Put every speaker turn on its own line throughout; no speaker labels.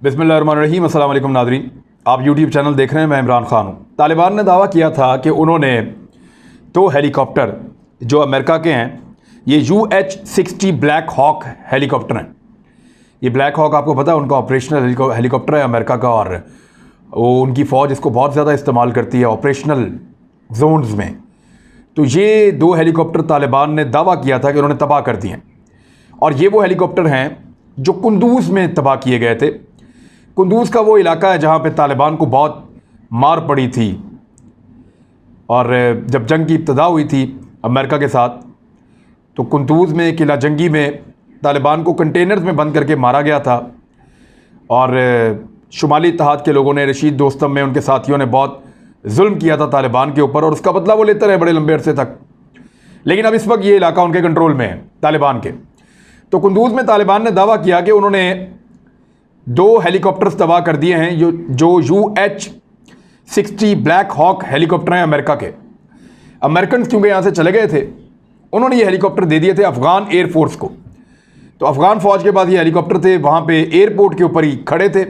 बिस्मिल्लाहिर्रहमानिर्रहीम। अस्सलाम वालेकुम नाज़रीन, आप यूट्यूब चैनल देख रहे हैं। मैं इमरान ख़ान हूँ। तालिबान ने दावा किया था कि उन्होंने 2 हेलीकॉप्टर जो अमेरिका के हैं, ये UH-60 ब्लैक हॉक हेलीकॉप्टर हैं। ये ब्लैक हॉक आपको पता है उनका ऑपरेशनल हेलीकॉप्टर है अमेरिका का, और वो उनकी फ़ौज इसको बहुत ज़्यादा इस्तेमाल करती है ऑपरेशनल जोन्स में। तो ये 2 हेलीकॉप्टर तालिबान ने दावा किया था कि उन्होंने तबाह कर दिए हैं, और ये वो हेलीकॉप्टर हैं जो कुंदूज़ में तबाह किए गए थे। कुंदूज़ का वो इलाका है जहाँ पे तालिबान को बहुत मार पड़ी थी, और जब जंग की इब्तदा हुई थी अमेरिका के साथ, तो कुंदूज़ में किला जंगी में तालिबान को कंटेनर्स में बंद करके मारा गया था। और शुमाली इत्तेहाद के लोगों ने, रशीद दोस्तम में उनके साथियों ने बहुत जुल्म किया था तालिबान के ऊपर, और उसका बदला वो लेते रहे बड़े लंबे अरसे तक। लेकिन अब इस वक्त ये इलाका उनके कंट्रोल में है तालिबान के। तो कुंदूज़ में तालिबान ने दावा किया कि उन्होंने 2 हेलीकॉप्टर्स तबाह कर दिए हैं जो UH-60 ब्लैक हॉक हेलीकॉप्टर हैं अमेरिका के। अमेरिकन क्योंकि यहाँ से चले गए थे, उन्होंने ये हेलीकॉप्टर दे दिए थे अफ़गान एयरफोर्स को। तो अफ़गान फ़ौज के पास ये हेलीकॉप्टर थे, वहाँ पे एयरपोर्ट के ऊपर ही खड़े थे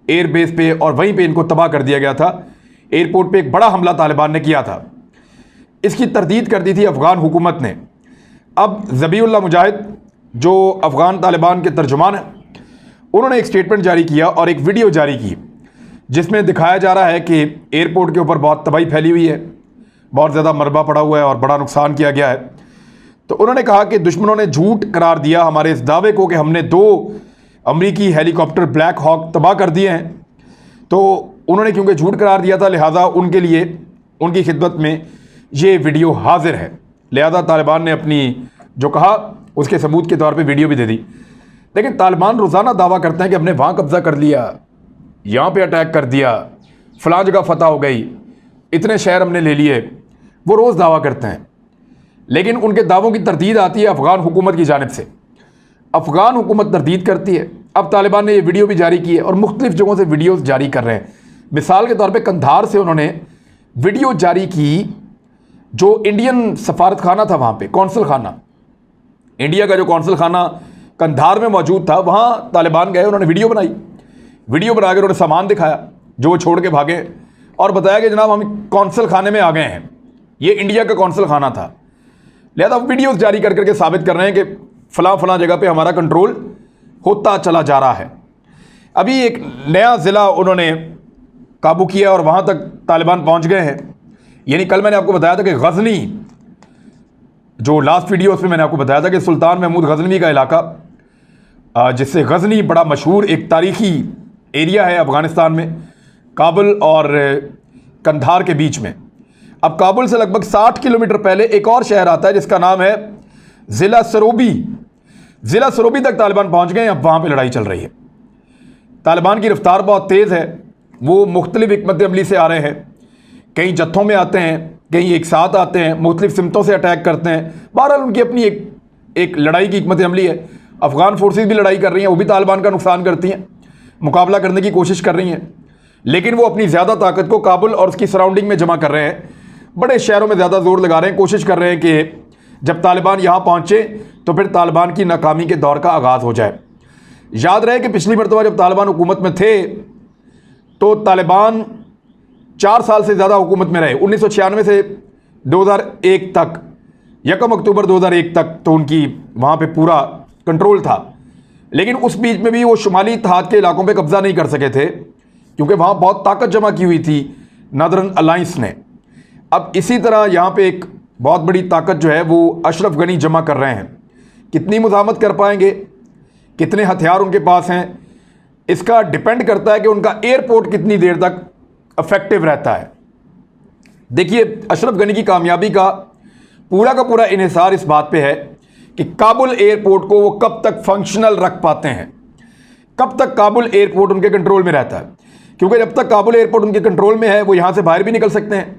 एयरबेस पे, और वहीं पे इनको तबाह कर दिया गया था। एयरपोर्ट पे एक बड़ा हमला तालिबान ने किया था। इसकी तरदीद कर दी थी अफ़गान हुकूमत ने। अब ज़बीउल्लाह मुजाहिद जो अफ़गान तालिबान के तर्जुमान हैं, उन्होंने एक स्टेटमेंट जारी किया और एक वीडियो जारी की, जिसमें दिखाया जा रहा है कि एयरपोर्ट के ऊपर बहुत तबाही फैली हुई है, बहुत ज़्यादा मलबा पड़ा हुआ है और बड़ा नुकसान किया गया है। तो उन्होंने कहा कि दुश्मनों ने झूठ करार दिया हमारे इस दावे को कि हमने 2 अमरीकी हेलीकॉप्टर ब्लैक हॉक तबाह कर दिए हैं। तो उन्होंने क्योंकि झूठ करार दिया था, लिहाजा उनके लिए उनकी खिदमत में ये वीडियो हाजिर है। लिहाजा तालिबान ने अपनी जो कहा उसके सबूत के तौर पे वीडियो भी दे दी। लेकिन तालिबान रोज़ाना दावा करते हैं कि हमने वहाँ कब्ज़ा कर लिया, यहाँ पे अटैक कर दिया, फ़लाँ जगह फतह हो गई, इतने शहर हमने ले लिए। वो रोज़ दावा करते हैं, लेकिन उनके दावों की तरदीद आती है अफ़गान हुकूमत की जानिब से। अफ़गान हुकूमत तरदीद करती है। अब तालिबान ने ये वीडियो भी जारी की है और मुख्तलिफ़ जगहों से वीडियोज़ जारी कर रहे हैं। मिसाल के तौर पर कंधार से उन्होंने वीडियो जारी की, जो इंडियन सफारत खाना था वहाँ पर, कौंसल खाना, इंडिया का जो कौंसल खाना कंधार में मौजूद था, वहाँ तालिबान गए, उन्होंने वीडियो बनाई। वीडियो बना कर उन्होंने सामान दिखाया जो वो छोड़ के भागे, और बताया कि जनाब हम कौंसल खाने में आ गए हैं, ये इंडिया का कौंसल खाना था। लिहाजा वीडियोस जारी कर करके साबित कर रहे हैं कि फ़लाँ फ़लाँ जगह पे हमारा कंट्रोल होता चला जा रहा है। अभी एक नया ज़िला उन्होंने काबू किया और वहाँ तक तालिबान पहुँच गए हैं। यानी कल मैंने आपको बताया था कि गज़नी, जो लास्ट वीडियो उसमें मैंने आपको बताया था कि सुल्तान महमूद गज़नवी का इलाका, जिससे गज़नी बड़ा मशहूर एक तारीख़ी एरिया है अफ़गानिस्तान में, काबुल और कंधार के बीच में। अब काबुल से लगभग 60 किलोमीटर पहले एक और शहर आता है जिसका नाम है ज़िला सरोबी। ज़िला सरोबी तक तालिबान पहुँच गए हैं। अब वहाँ पर लड़ाई चल रही है। तालिबान की रफ्तार बहुत तेज़ है। वो मुख्तलिफ़ हिकमत अमली से आ रहे हैं, कहीं जत्थों में आते हैं, कहीं एक साथ आते हैं, मुख्तलिफ़ सिमतों से अटैक करते हैं। बहरहाल उनकी अपनी एक लड़ाई की हिकमत अमली है। अफ़गान फोर्सेस भी लड़ाई कर रही हैं, वो भी तालिबान का नुकसान करती हैं, मुकाबला करने की कोशिश कर रही हैं, लेकिन वो अपनी ज़्यादा ताकत को काबुल और उसकी सराउंडिंग में जमा कर रहे हैं। बड़े शहरों में ज़्यादा जोर लगा रहे हैं, कोशिश कर रहे हैं कि जब तालिबान यहाँ पहुँचे तो फिर तालिबान की नाकामी के दौर का आगाज़ हो जाए। याद रहे कि पिछली मरतबा जब तालिबान हुकूमत में थे तो तालिबान 4 साल से ज़्यादा हुकूमत में रहे। 1996 से 2001 तक, 1 अक्टूबर 2001 तक तो उनकी वहाँ पे पूरा कंट्रोल था। लेकिन उस बीच में भी वो शुमाली इत्तेहाद के इलाकों पे कब्ज़ा नहीं कर सके थे, क्योंकि वहाँ बहुत ताकत जमा की हुई थी नॉर्दर्न अलायंस ने। अब इसी तरह यहाँ पे एक बहुत बड़ी ताकत जो है वो अशरफ गनी जमा कर रहे हैं। कितनी मुज़ाहमत कर पाएंगे, कितने हथियार उनके पास हैं, इसका डिपेंड करता है कि उनका एयरपोर्ट कितनी देर तक इफेक्टिव रहता है। देखिए, अशरफ गनी की कामयाबी का पूरा इन्हिसार इस बात पे है कि काबुल एयरपोर्ट को वो कब तक फंक्शनल रख पाते हैं, कब तक काबुल एयरपोर्ट उनके कंट्रोल में रहता है। क्योंकि जब तक काबुल एयरपोर्ट उनके कंट्रोल में है, वो यहाँ से बाहर भी निकल सकते हैं।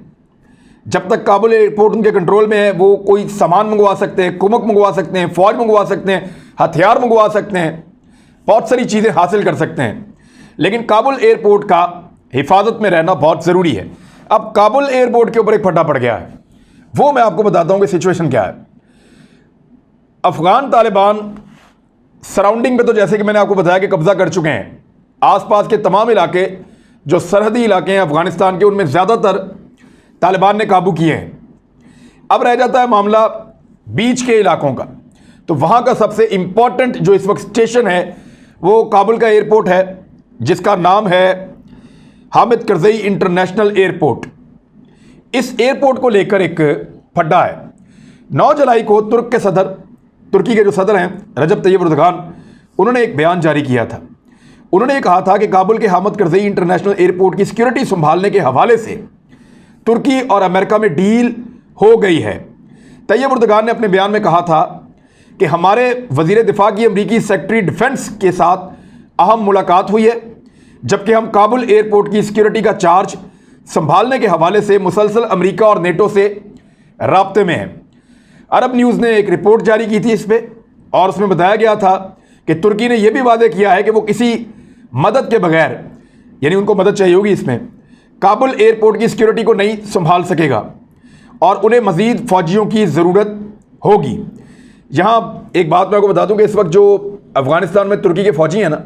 जब तक काबुल एयरपोर्ट उनके कंट्रोल में है, वो कोई सामान मंगवा सकते हैं, कुमक मंगवा सकते हैं, फ़ौज मंगवा सकते हैं, हथियार मंगवा सकते हैं, बहुत सारी चीज़ें हासिल कर सकते हैं। लेकिन काबुल एयरपोर्ट का हिफाजत में रहना बहुत ज़रूरी है। अब काबुल एयरपोर्ट के ऊपर एक फटा पड़ गया है, वो मैं आपको बताता हूँ कि सिचुएशन क्या है। अफ़गान तालिबान सराउंडिंग में तो जैसे कि मैंने आपको बताया कि कब्ज़ा कर चुके हैं, आसपास के तमाम इलाके जो सरहदी इलाके हैं अफ़गानिस्तान के, उनमें ज़्यादातर तालिबान ने काबू किए हैं। अब रह जाता है मामला बीच के इलाकों का। तो वहाँ का सबसे इम्पॉर्टेंट जो इस वक्त स्टेशन है वो काबुल का एयरपोर्ट है, जिसका नाम है हामिद करज़ई इंटरनेशनल एयरपोर्ट। इस एयरपोर्ट को लेकर एक फड्डा है। 9 जुलाई को तुर्की के जो सदर हैं रजब तैयब एर्दोगान, उन्होंने एक बयान जारी किया था। उन्होंने ये कहा था कि काबुल के हामिद करज़ई इंटरनेशनल एयरपोर्ट की सिक्योरिटी संभालने के हवाले से तुर्की और अमेरिका में डील हो गई है। तैयब एर्दोगान ने अपने बयान में कहा था कि हमारे वज़ीर दिफा की अमरीकी सेक्रेटरी डिफेंस के साथ अहम मुलाकात हुई है, जबकि हम काबुल एयरपोर्ट की सिक्योरिटी का चार्ज संभालने के हवाले से मुसलसल अमरीका और नेटो से राब्ते में हैं। अरब न्यूज़ ने एक रिपोर्ट जारी की थी इस पर, और उसमें बताया गया था कि तुर्की ने यह भी वादे किया है कि वो किसी मदद के बगैर, यानी उनको मदद चाहिए होगी इसमें, काबुल एयरपोर्ट की सिक्योरिटी को नहीं संभाल सकेगा और उन्हें मज़ीद फ़ौजियों की ज़रूरत होगी। यहाँ एक बात मैं आपको बता दूं कि इस वक्त जो अफ़गानिस्तान में तुर्की के फ़ौजी हैं ना,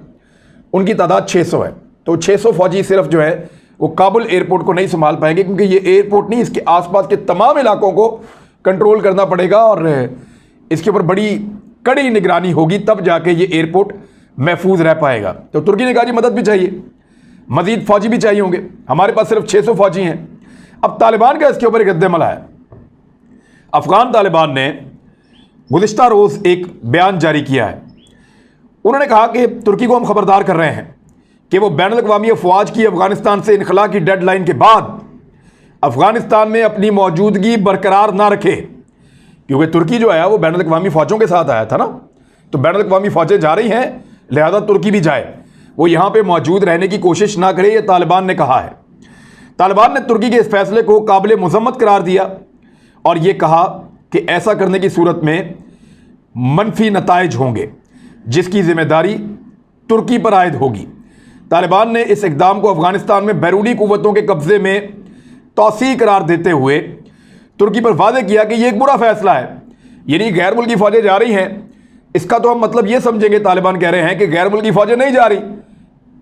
उनकी तादाद 600 है। तो 600 फ़ौजी सिर्फ जो है वो काबुल एयरपोर्ट को नहीं संभाल पाएंगे, क्योंकि ये एयरपोर्ट नहीं, इसके आसपास के तमाम इलाकों को कंट्रोल करना पड़ेगा और इसके ऊपर बड़ी कड़ी निगरानी होगी, तब जाके ये एयरपोर्ट महफूज रह पाएगा। तो तुर्की ने कहा जी मदद भी चाहिए, मज़ीद फ़ौजी भी चाहिए होंगे, हमारे पास सिर्फ 600 फ़ौजी हैं। अब तालिबान का इसके ऊपर एक रद्द-ए-अमल है। अफ़गान तालिबान ने गुज़िश्ता रोज़ एक बयान जारी किया है। उन्होंने कहा कि तुर्की को हम खबरदार कर रहे हैं कि वो बैनुल-अक़वामी अफ़वाज की अफ़गानिस्तान से इनखला की डेडलाइन के बाद अफ़गानिस्तान में अपनी मौजूदगी बरकरार ना रखे, क्योंकि तुर्की जो है वो बैनुल-अक़वामी फ़ौजों के साथ आया था ना। तो बैनुल-अक़वामी फ़ौजें जा रही हैं, लिहाजा तुर्की भी जाए, वो यहाँ पे मौजूद रहने की कोशिश ना करे, ये तालिबान ने कहा है। तालिबान ने तुर्की के इस फैसले को काबिल मज़म्मत करार दिया और ये कहा कि ऐसा करने की सूरत में मनफी नताइज होंगे, जिसकी जिम्मेदारी तुर्की पर आयद होगी। तालिबान ने इस इक़दाम को अफ़गानिस्तान में बैरूनी क़ुव्वतों के कब्ज़े में तौसीअ करार देते हुए तुर्की पर वादे किया कि यह एक बुरा फैसला है, यानी गैर मुल्की फ़ौजें जा रही हैं, इसका तो हम मतलब ये समझेंगे, तालिबान कह रहे हैं कि गैर मुल्की फ़ौजें नहीं जा रही,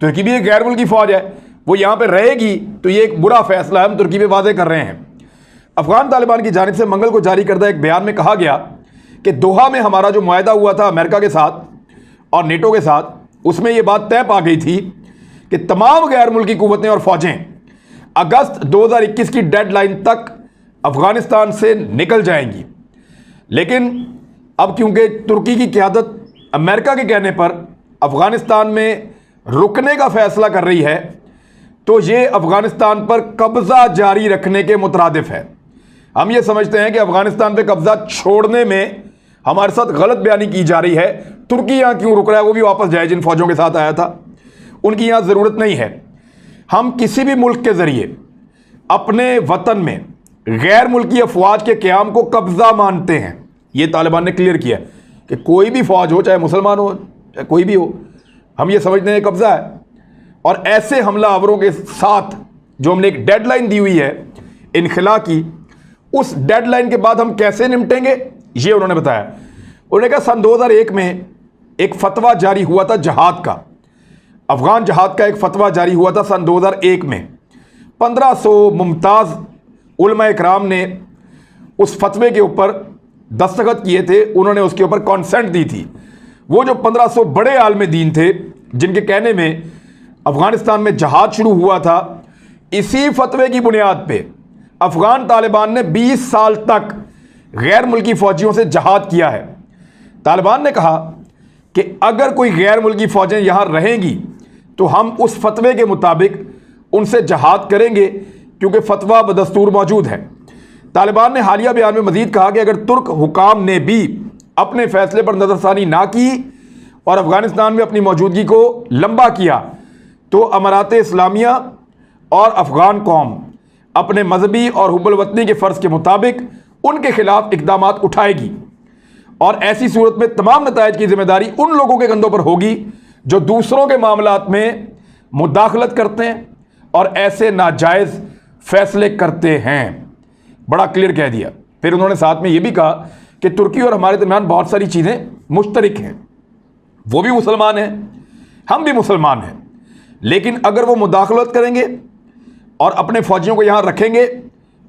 तुर्की भी एक गैर मुल्की फ़ौज है, वो यहाँ पर रहेगी, तो ये एक बुरा फैसला है, हम तुर्की पे वादे कर रहे हैं। अफ़गान तालिबान की जानिब से मंगल को जारी करदा एक बयान में कहा गया कि दोहा में हमारा जो मुआहदा हुआ था अमेरिका के साथ और नेटो के साथ, उसमें यह बात तय पा गई थी कि तमाम गैर मुल्की क़ुव्वतें और फ़ौजें अगस्त 2021 की डेडलाइन तक अफ़गानिस्तान से निकल जाएंगी। लेकिन अब क्योंकि तुर्की की क़यादत अमेरिका के कहने पर अफ़गानिस्तान में रुकने का फ़ैसला कर रही है, तो ये अफ़गानिस्तान पर कब्ज़ा जारी रखने के मुतरादिफ है। हम ये समझते हैं कि अफ़गानिस्तान पे कब्ज़ा छोड़ने में हमारे साथ गलत बयानी की जा रही है। तुर्की यहाँ क्यों रुक रहा है, वो भी वापस जाए, जिन फ़ौजों के साथ आया था उनकी यहाँ ज़रूरत नहीं है। हम किसी भी मुल्क के ज़रिए अपने वतन में गैर मुल्की अफवाज के क़याम को कब्ज़ा मानते हैं। ये तालिबान ने क्लियर किया कि कोई भी फ़ौज हो, चाहे मुसलमान हो चाहे कोई भी हो, हम ये समझते हैं कब्ज़ा है। और ऐसे हमलावरों के साथ जो हमने एक डेडलाइन दी हुई है इनखला की, उस डेडलाइन के बाद हम कैसे निपटेंगे, ये उन्होंने बताया। उन्होंने कहा सन 2001 में एक फतवा जारी हुआ था जहाद का, अफ़गान जहाद का एक फतवा जारी हुआ था सन 2001 में। 1500 मुमताज़ उलमा इकराम ने उस फतवे के ऊपर दस्तखत किए थे, उन्होंने उसके ऊपर कॉन्सेंट दी थी। वो जो 1500 बड़े आलम दीन थे जिनके कहने में अफ़गानिस्तान में जहाद शुरू हुआ था, इसी फतवे की बुनियाद पे अफ़गान तालिबान ने 20 साल तक गैर मुल्की फ़ौजियों से जहाद किया है। तालिबान ने कहा कि अगर कोई गैर मुल्की फ़ौजें यहाँ रहेंगी तो हम उस फतवे के मुताबिक उनसे जहाद करेंगे, क्योंकि फतवा बदस्तूर मौजूद है। तालिबान ने हालिया बयान में मज़ीद कहा कि अगर तुर्क हुकाम ने भी अपने फ़ैसले पर नज़रसानी ना की और अफ़गानिस्तान में अपनी मौजूदगी को लंबा किया, तो अमारात इस्लामिया और अफ़गान कौम अपने मजहबी और हुब्बुल वतनी के फ़र्ज़ के मुताबिक उनके खिलाफ इक़दाम उठाएगी, और ऐसी सूरत में तमाम नताइज की जिम्मेदारी उन लोगों के कंधों पर होगी जो दूसरों के मामलात में मुदाखलत करते हैं और ऐसे नाजायज़ फ़ैसले करते हैं। बड़ा क्लियर कह दिया। फिर उन्होंने साथ में ये भी कहा कि तुर्की और हमारे दरमियान बहुत सारी चीज़ें मुश्तरक हैं, वो भी मुसलमान हैं, हम भी मुसलमान हैं। लेकिन अगर वो मुदाखलत करेंगे और अपने फौजियों को यहां रखेंगे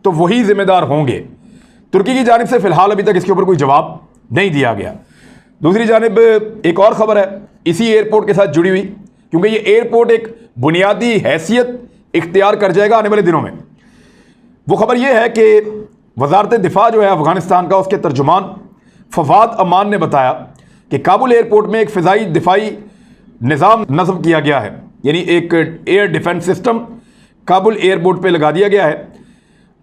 तो वही जिम्मेदार होंगे। तुर्की की जानिब से फिलहाल अभी तक इसके ऊपर कोई जवाब नहीं दिया गया। दूसरी जानिब एक और खबर है इसी एयरपोर्ट के साथ जुड़ी हुई, क्योंकि ये एयरपोर्ट एक बुनियादी हैसियत इख्तियार कर जाएगा आने वाले दिनों में। वो खबर ये है कि वजारत दिफा जो है अफगानिस्तान का, उसके तर्जुमान फवाद अमान ने बताया कि काबुल एयरपोर्ट में एक फ़िज़ाई दिफाई निज़ाम नस्ब किया गया है, यानी एक air defence system Kabul airport पे लगा दिया गया है।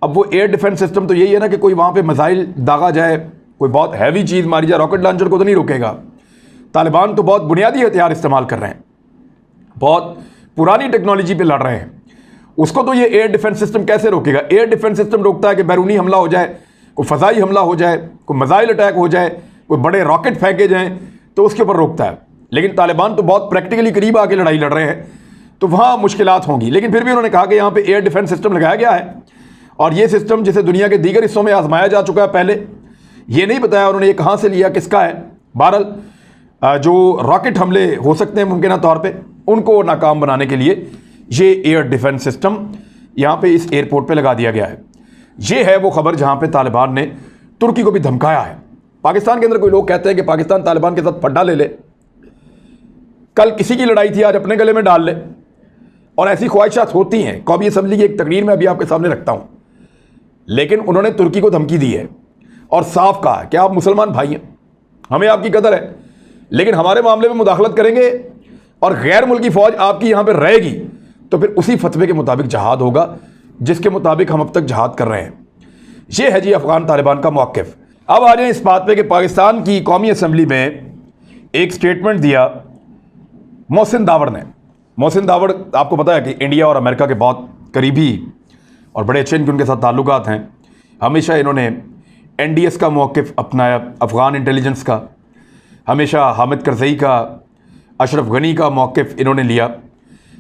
अब वो एयर डिफेंस सिस्टम तो यही है ना कि कोई वहाँ पे मिसाइल दागा जाए, कोई बहुत हैवी चीज़ मारी जाए, रॉकेट लॉन्चर को तो नहीं रोकेगा। तालिबान तो बहुत बुनियादी हथियार इस्तेमाल कर रहे हैं, बहुत पुरानी टेक्नोलॉजी पे लड़ रहे हैं, उसको तो ये एयर डिफेंस सिस्टम कैसे रोकेगा। एयर डिफेंस सिस्टम रोकता है कि बैरूनी हमला हो जाए, कोई फ़ज़ाई हमला हो जाए, कोई मिसाइल अटैक हो जाए, कोई बड़े रॉकेट फेंके जाएँ, तो उसके ऊपर रोकता है। लेकिन तालिबान तो बहुत प्रैक्टिकली करीब आके लड़ाई लड़ रहे हैं, तो वहाँ मुश्किलात होंगी। लेकिन फिर भी उन्होंने कहा कि यहाँ पे एयर डिफेंस सिस्टम लगाया गया है, और ये सिस्टम जिसे दुनिया के दीगर हिस्सों में आजमाया जा चुका है पहले। ये नहीं बताया उन्होंने ये कहाँ से लिया, किसका है। बहरहाल जो रॉकेट हमले हो सकते हैं मुमकिन तौर पर, उनको नाकाम बनाने के लिए ये एयर डिफेंस सिस्टम यहाँ पे इस एयरपोर्ट पे लगा दिया गया है। ये है वो खबर जहाँ पे तालिबान ने तुर्की को भी धमकाया है। पाकिस्तान के अंदर कोई लोग कहते हैं कि पाकिस्तान तालिबान के साथ फड्डा ले ले, कल किसी की लड़ाई थी आज अपने गले में डाल ले, और ऐसी ख्वाहिशात होती हैं। कौमी असम्बली की एक तकरीर में अभी आपके सामने रखता हूँ, लेकिन उन्होंने तुर्की को धमकी दी है और साफ कहा कि आप मुसलमान भाई हैं, हमें आपकी कदर है, लेकिन हमारे मामले में मुदाखलत करेंगे और गैर मुल्की फ़ौज आपकी यहाँ पर रहेगी तो फिर उसी फतवे के मुताबिक जहाद होगा जिसके मुताबिक हम अब तक जहाद कर रहे हैं। ये है जी अफगान तालिबान का मौक़िफ़। अब आ जाए इस बात पे कि पाकिस्तान की कौमी असम्बली में एक स्टेटमेंट दिया मोहसिन दावड़ ने। मोहसिन दावड़ आपको पता है कि इंडिया और अमेरिका के बहुत करीबी और बड़े अच्छे इनके उनके साथ ताल्लुकात हैं। हमेशा इन्होंने NDS का मौक़िफ़ अपनाया, अफ़गान इंटेलिजेंस का, हमेशा हामिद करज़ई का, अशरफ गनी का मौक़िफ़ इन्होंने लिया,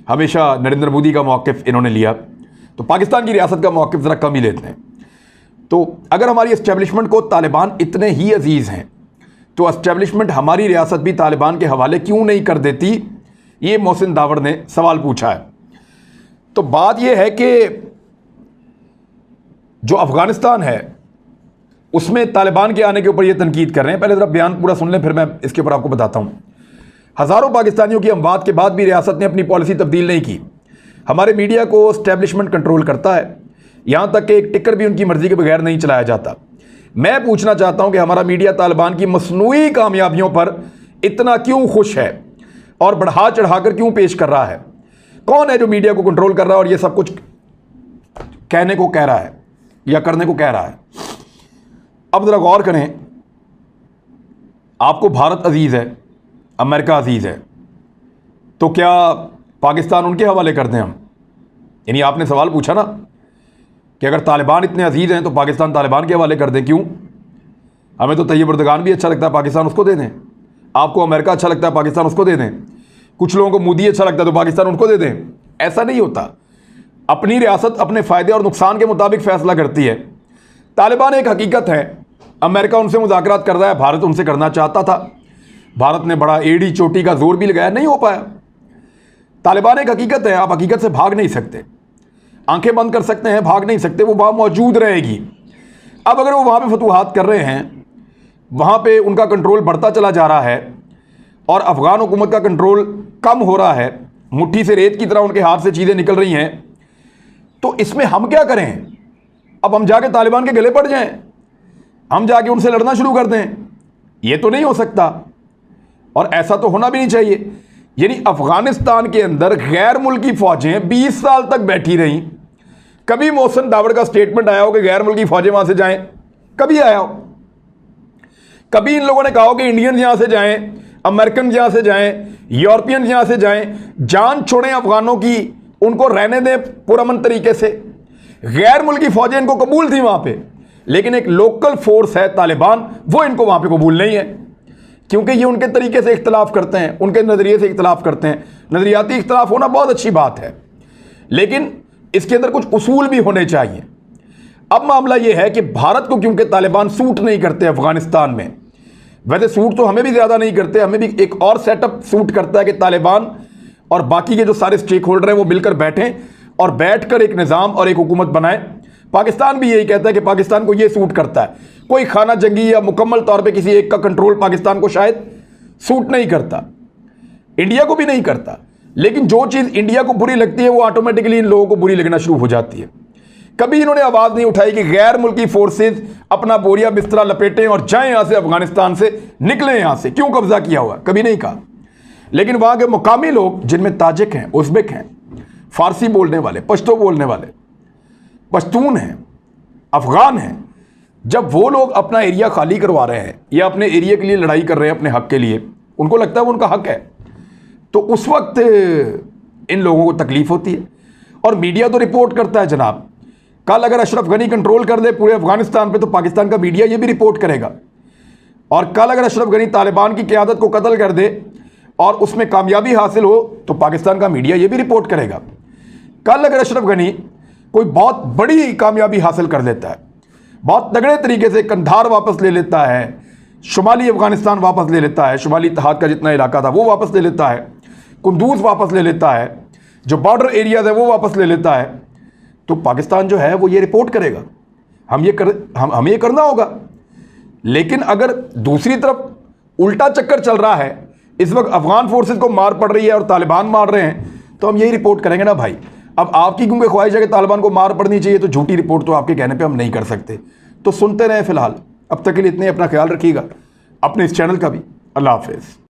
हमेशा नरेंद्र मोदी का मौक़िफ़ इन्होंने लिया। तो पाकिस्तान की रियासत का मौक़िफ़ ज़रा कम ही लेते हैं। तो अगर हमारी इस्टेब्लिशमेंट को तालिबान इतने ही अजीज़ हैं तो इस्टेब्लिशमेंट हमारी रियासत भी तालिबान के हवाले क्यों नहीं कर देती, ये मोहसिन दावड़ ने सवाल पूछा है। तो बात यह है कि जो अफ़गानिस्तान है उसमें तालिबान के आने के ऊपर ये तनकीद कर रहे हैं। पहले ज़रा बयान पूरा सुन लें, फिर मैं इसके ऊपर आपको बताता हूँ। हज़ारों पाकिस्तानियों की अमवात के बाद भी रियासत ने अपनी पॉलिसी तब्दील नहीं की। हमारे मीडिया को इस्टेब्लिशमेंट कंट्रोल करता है, यहाँ तक कि एक टिकर भी उनकी मर्ज़ी के बगैर नहीं चलाया जाता। मैं पूछना चाहता हूँ कि हमारा मीडिया तालिबान की मसनूई कामयाबियों पर इतना क्यों खुश है और बढ़ा चढ़ाकर क्यों पेश कर रहा है? कौन है जो मीडिया को कंट्रोल कर रहा है और ये सब कुछ कहने को कह रहा है या करने को कह रहा है? अब ज़रा गौर करें, आपको भारत अजीज़ है, अमेरिका अजीज़ है, तो क्या पाकिस्तान उनके हवाले कर दें हम? यानी आपने सवाल पूछा ना कि अगर तालिबान इतने अजीज़ हैं तो पाकिस्तान तालिबान के हवाले कर दें, क्यों? हमें तो तैयब अर्दगान भी अच्छा लगता है, पाकिस्तान उसको दे दें। आपको अमेरिका अच्छा लगता है, पाकिस्तान उसको दे दें। कुछ लोगों को मोदी अच्छा लगता है तो पाकिस्तान उनको दे दें। ऐसा नहीं होता। अपनी रियासत अपने फ़ायदे और नुकसान के मुताबिक फ़ैसला करती है। तालिबान एक हकीकत है, अमेरिका उनसे मुज़ाकरात कर रहा है, भारत उनसे करना चाहता था, भारत ने बड़ा एड़ी चोटी का जोर भी लगाया, नहीं हो पाया। तालिबान एक हकीकत है, आप हकीकत से भाग नहीं सकते। आंखें बंद कर सकते हैं, भाग नहीं सकते, वो वहाँ मौजूद रहेगी। अब अगर वो वहाँ पे फतूहात कर रहे हैं, वहाँ पे उनका कंट्रोल बढ़ता चला जा रहा है और अफ़गान हुकूमत का कंट्रोल कम हो रहा है, मुट्ठी से रेत की तरह उनके हाथ से चीज़ें निकल रही हैं, तो इसमें हम क्या करें? अब हम जाके तालिबान के गले पड़ जाएं, हम जाके उनसे लड़ना शुरू कर दें? ये तो नहीं हो सकता और ऐसा तो होना भी नहीं चाहिए। यानी अफ़गानिस्तान के अंदर गैर मुल्की फ़ौजें 20 साल तक बैठी रहीं। कभी मोहसिन दावड़ का स्टेटमेंट आया हो कि गैर मुल्की फ़ौजें वहाँ से जाएं? कभी आया हो? कभी इन लोगों ने कहा हो कि इंडियन यहाँ से जाएं, अमेरिकन यहाँ से जाएं, यूरोपियन यहाँ से जाएं, जान छोड़ें अफ़गानों की, उनको रहने दें पुरअमन तरीके से? गैर मुल्की फ़ौजें इनको कबूल थी वहाँ पे, लेकिन एक लोकल फोर्स है तालिबान, वो इनको वहाँ पे कबूल नहीं है, क्योंकि ये उनके तरीके से इख्तलाफ करते हैं, उनके नज़रिए से इख्तलाफ करते हैं। नज़रियाती इख्तलाफ होना बहुत अच्छी बात है, लेकिन इसके अंदर कुछ उसूल भी होने चाहिए। अब मामला ये है कि भारत को क्योंकि तालिबान सूट नहीं करते अफ़गानिस्तान में, वैसे सूट तो हमें भी ज़्यादा नहीं करते, हमें भी एक और सेटअप सूट करता है कि तालिबान और बाकी के जो सारे स्टेक होल्डर हैं वो मिलकर बैठें और बैठकर एक निज़ाम और एक हुकूमत बनाएं। पाकिस्तान भी यही कहता है कि पाकिस्तान को ये सूट करता है। कोई खाना जंगी या मुकम्मल तौर पे किसी एक का कंट्रोल पाकिस्तान को शायद सूट नहीं करता, इंडिया को भी नहीं करता, लेकिन जो चीज़ इंडिया को बुरी लगती है वो ऑटोमेटिकली इन लोगों को बुरी लगना शुरू हो जाती है। कभी इन्होंने आवाज़ नहीं उठाई कि गैर मुल्की फोर्सेज अपना बोरिया बिस्तरा लपेटें और जाएं यहां से, अफगानिस्तान से निकलें, यहां से क्यों कब्जा किया हुआ, कभी नहीं कहा। लेकिन वहां के मुकामी लोग जिनमें ताजिक हैं, उज़्बेक हैं, फारसी बोलने वाले, पश्तो बोलने वाले, पश्तून हैं, अफगान हैं, जब वो लोग अपना एरिया खाली करवा रहे हैं या अपने एरिया के लिए लड़ाई कर रहे हैं अपने हक के लिए, उनको लगता है वो उनका हक है, तो उस वक्त इन लोगों को तकलीफ होती है। और मीडिया तो रिपोर्ट करता है जनाब। कल अगर अशरफ गनी कंट्रोल कर दे पूरे अफगानिस्तान पे तो पाकिस्तान का मीडिया ये भी रिपोर्ट करेगा। और कल अगर अशरफ गनी तालिबान की क़यादत को कत्ल कर दे और उसमें कामयाबी हासिल हो तो पाकिस्तान का मीडिया ये भी रिपोर्ट करेगा। कल अगर अशरफ गनी कोई बहुत बड़ी कामयाबी हासिल कर लेता है, बहुत तगड़े तरीके से कंधार वापस ले लेता है, शुमाली अफगानिस्तान वापस ले लेता है, शुमाली इत्तेहाद का जितना इलाका था वो वापस ले लेता है, कुंदूज वापस ले लेता है, जो बॉर्डर एरियाज है वो वापस ले लेता है, तो पाकिस्तान जो है वो ये रिपोर्ट करेगा। हमें ये करना होगा। लेकिन अगर दूसरी तरफ उल्टा चक्कर चल रहा है, इस वक्त अफगान फोर्सेस को मार पड़ रही है और तालिबान मार रहे हैं, तो हम यही रिपोर्ट करेंगे ना भाई। अब आपकी क्योंकि ख्वाहिश है कि तालिबान को मार पड़नी चाहिए, तो झूठी रिपोर्ट तो आपके कहने पे हम नहीं कर सकते। तो सुनते रहें फिलहाल। अब तक के लिए इतने, अपना ख्याल रखिएगा, अपने इस चैनल का भी। अल्लाह हाफिज़।